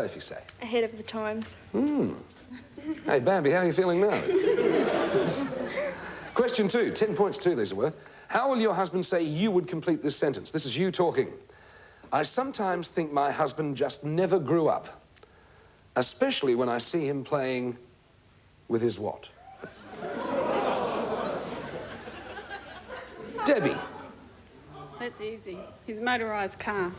Sophie say? Ahead of the times. Hey, Bambi, how are you feeling now? Question 2, 10 points too, these are worth. How will your husband say you would complete this sentence? This is you talking. I sometimes think my husband just never grew up, especially when I see him playing with his what? Debbie. That's easy. His motorised car.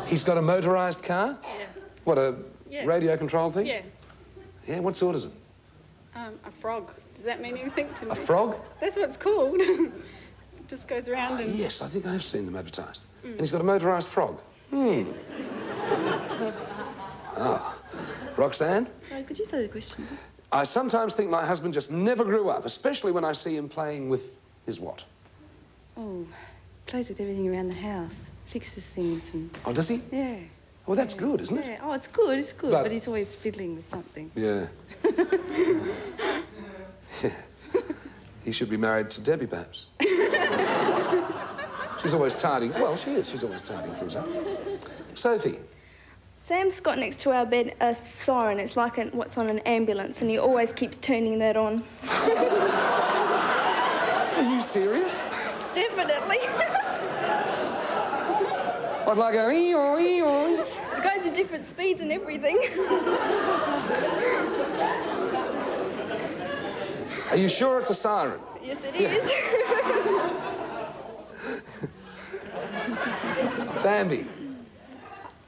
He's got a motorised car? Yeah. What, a Yeah. radio-controlled thing? Yeah. Yeah, what sort is it? A frog. Does that mean anything to me? A frog? That's what it's called. It just goes around and... Yes, I think I've seen them advertised. And he's got a motorised frog. Ah. Roxanne? Sorry, could you say the question? I sometimes think my husband just never grew up, especially when I see him playing with his what? Oh, plays with everything around the house. Fixes things and... Oh, does he? Yeah. Well, that's good, isn't it? Yeah. Oh, it's good, But- but he's always fiddling with something. Yeah. He should be married to Debbie, perhaps. She's always tidying. Well, she is. She's always tidying things up. Sophie. Sam's got next to our bed a siren. It's like what's on an ambulance, and he always keeps turning that on. Are you serious? Definitely. I'd like a ee-oh, ee-oh. It goes at different speeds and everything. Are you sure it's a siren? Yes, it is. Bambi.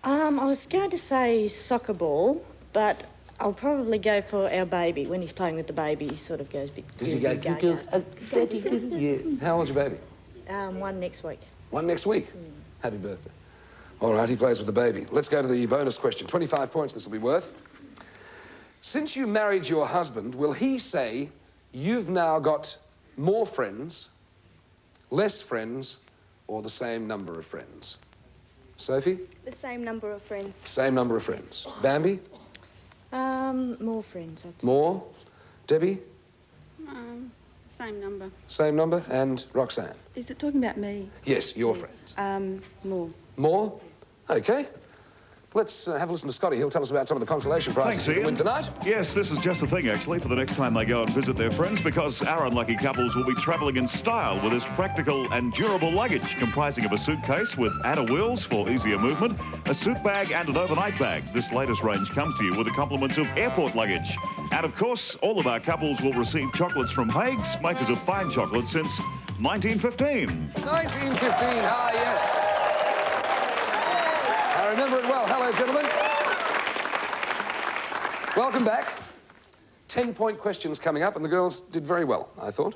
I was going to say soccer ball, but I'll probably go for our baby. When he's playing with the baby, he sort of goes a bit... Does he go... Yeah. How old's your baby? One next week. One next week? Happy birthday. All right, he plays with the baby. Let's go to the bonus question. 25 points this will be worth. Since you married your husband, will he say you've now got more friends, less friends, or the same number of friends? Sophie? The same number of friends. Same number of friends. Bambi? More friends, I'd say. More? Debbie? Same number. Same number. And Roxanne? Is it talking about me? Yes, your friends. More. More? OK. Let's have a listen to Scotty. He'll tell us about some of the consolation prizes Thanks, you can Ian. win tonight. Yes, this is just the thing, actually, for the next time they go and visit their friends, because our unlucky couples will be travelling in style with this practical and durable luggage comprising of a suitcase with adder wheels for easier movement, a suit bag and an overnight bag. This latest range comes to you with the compliments of airport luggage. And, of course, all of our couples will receive chocolates from Hague's, makers of fine chocolate since 1915. 1915, ah, yes. I remember it well. Hello, gentlemen. Welcome back. 10-point questions coming up, and the girls did very well, I thought.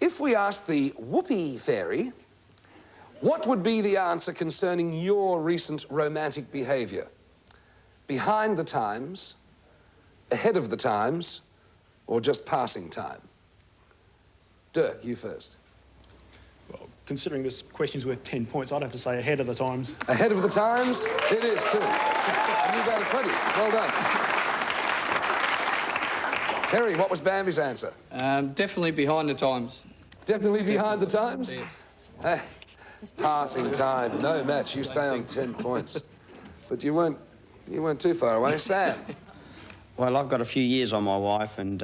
If we asked the Whoopee Fairy, what would be the answer concerning your recent romantic behaviour? Behind the times, ahead of the times, or just passing time? Dirk, you first. Well, considering this question's worth 10 points, I'd have to say ahead of the times. Ahead of the times? It is, too. And you got a 20. Well done. Harry, what was Bambi's answer? Definitely behind the times. Definitely behind the times? Yeah. Passing time. No match. You stay on 10 points. But you weren't too far away. Sam? Well, I've got a few years on my wife, and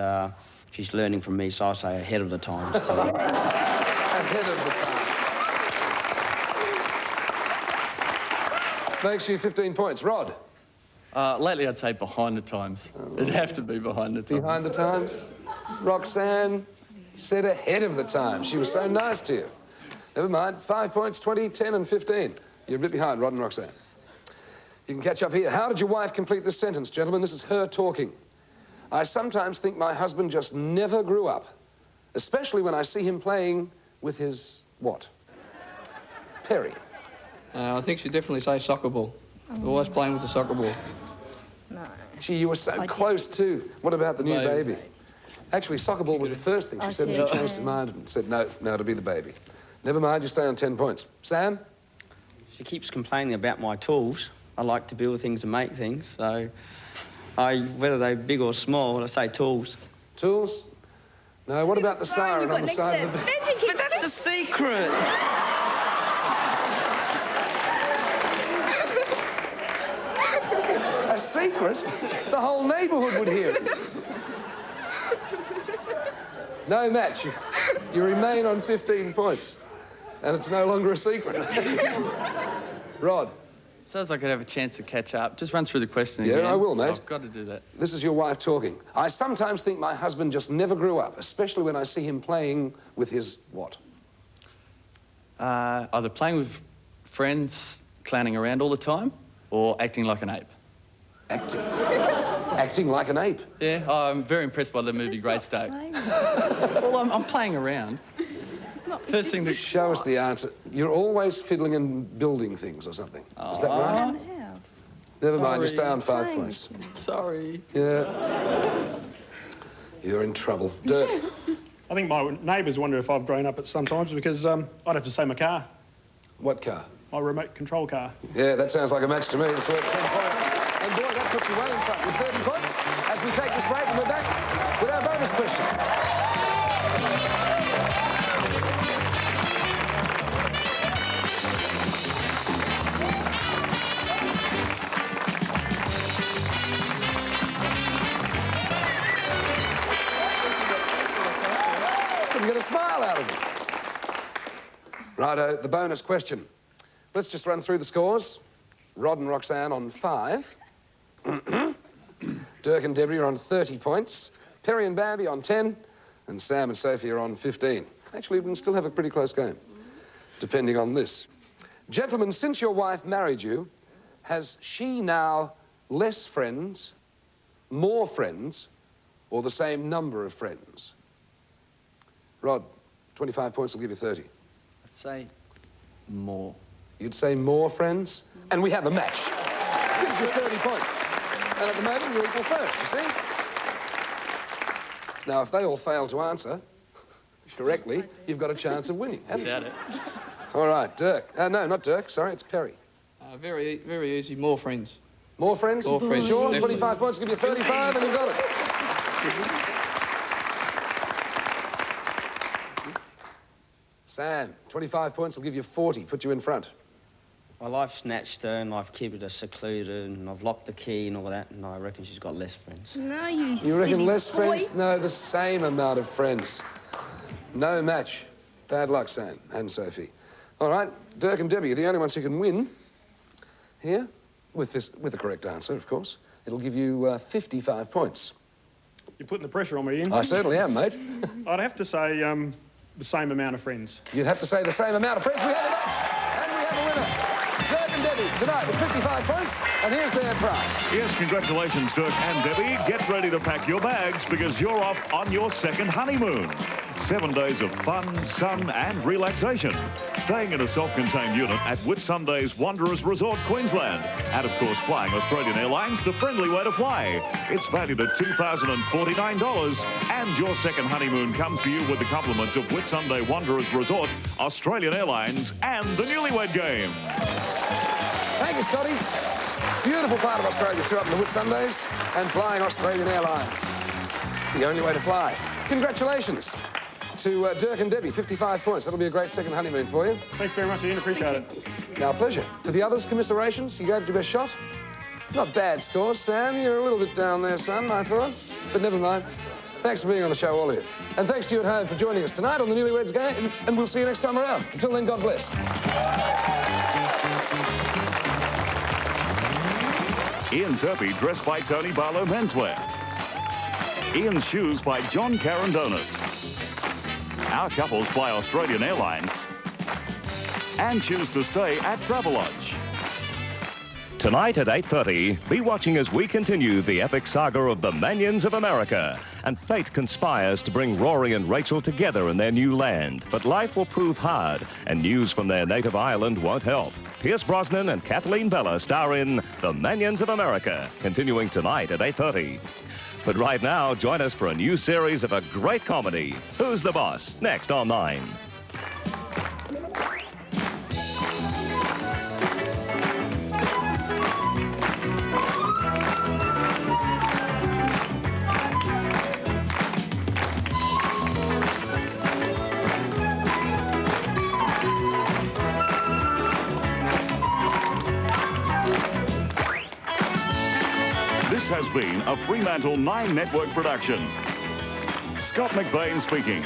she's learning from me, so I say ahead of the times, too. Ahead of the times. Makes you 15 points. Rod? Lately, I'd say behind the times. It'd have to be behind the times. Behind the times? Roxanne said ahead of the times. She was so nice to you. Never mind. 5 points, 20, 10 and 15. You're a bit behind, Rod and Roxanne. You can catch up here. How did your wife complete this sentence, gentlemen? This is her talking. I sometimes think my husband just never grew up, especially when I see him playing with his what? Perry. I think she'd definitely say soccer ball. Always playing with the soccer ball. No. Gee, you were so close too. What about the new baby? Actually, soccer ball was the first thing she said, and she changed her mind and said, no, it'll be the baby. Never mind, you stay on 10 points. Sam? She keeps complaining about my tools. I like to build things and make things, so whether they're big or small, I say tools. Tools? No, what about the siren on the side of the bed? But that's a secret! a secret, the whole neighbourhood would hear it. No match. You remain on 15 points. And it's no longer a secret. Rod. Sounds like I'd have a chance to catch up. Just run through the question Yeah, again. I will, mate. I've got to do that. This is your wife talking. I sometimes think my husband just never grew up, especially when I see him playing with his what? Either playing with friends, clowning around all the time, or acting like an ape. Acting like an ape. Yeah, I'm very impressed by the movie Greystoke. Well, I'm playing around. First thing to Show us the answer. You're always fiddling and building things or something. Is that right? Around the house. Never mind, you Sorry. stay on 5 points. Sorry. Yeah. You're in trouble. Dirk. I think my neighbours wonder if I've grown up at sometimes because I'd have to say my car, What car? my remote control car. Yeah, that sounds like a match to me. It's worth 10 points. And boy, that puts you well in front with 30 points as we take this break and we're back with our bonus question. Couldn't get a smile out of it. Righto, the bonus question. Let's just run through the scores. Rod and Roxanne on 5. Dirk and Debbie are on 30 points. Perry and Bambi on 10. And Sam and Sophie are on 15. Actually, we can still have a pretty close game, depending on this. Gentlemen, since your wife married you, has she now less friends, more friends, or the same number of friends? Rod, 25 points will give you 30. I'd say more. You'd say more friends? And we have a match. Gives you 30 points. And at the moment, you're equal first, you see? Now, if they all fail to answer correctly, you've got a chance of winning, haven't you? Doubt it. All right, Dirk. No, not Dirk. Sorry, it's Perry. Very, very easy. More friends. More friends? More friends, Sure, definitely. 25 points give you 35, and you've got it. Sam, 25 points will give you 40, put you in front. Well, I've snatched her and I've kept her secluded and I've locked the key and all that, and I reckon she's got less friends. No, you You reckon silly less boy. friends? No, the same amount of friends. No match. Bad luck, Sam and Sophie. All right, Dirk and Debbie are the only ones who can win here, with the correct answer, of course. It'll give you 55 points. You're putting the pressure on me, Ian. I certainly am, mate. I'd have to say the same amount of friends. You'd have to say the same amount of friends. We have a match, and we have a winner. Dirk and Debbie tonight with 55 points, and here's their prize. Yes, congratulations, Dirk and Debbie. Get ready to pack your bags because you're off on your second honeymoon. 7 days of fun, sun and relaxation. Staying in a self-contained unit at Whitsundays Wanderers Resort, Queensland. And, of course, flying Australian Airlines, the friendly way to fly. It's valued at $2,049, and your second honeymoon comes to you with the compliments of Whitsunday Wanderers Resort, Australian Airlines and the Newlywed Game. Thank you, Scotty. Beautiful part of Australia too, up in the Whitsundays, and flying Australian Airlines. The only way to fly. Congratulations to Dirk and Debbie, 55 points. That'll be a great second honeymoon for you. Thanks very much, Ian. Appreciate it. Our pleasure. To the others, commiserations. You gave it your best shot. Not bad scores, Sam. You're a little bit down there, son, I thought. But never mind. Thanks for being on the show, all of you. And thanks to you at home for joining us tonight on the Newlyweds Game. And we'll see you next time around. Until then, God bless. Ian Turpie, dressed by Tony Barlow Menswear. Ian's shoes by John Carandonis. Our couples fly Australian Airlines and choose to stay at Travelodge. Tonight at 8:30, be watching as we continue the epic saga of the Manions of America. And fate conspires to bring Rory and Rachel together in their new land. But life will prove hard, and news from their native island won't help. Pierce Brosnan and Kathleen Bella star in The Manions of America, continuing tonight at 8:30. But right now, join us for a new series of a great comedy, Who's the Boss? Next on 9. This has been a Fremantle 9 Network production. Scott McBain speaking.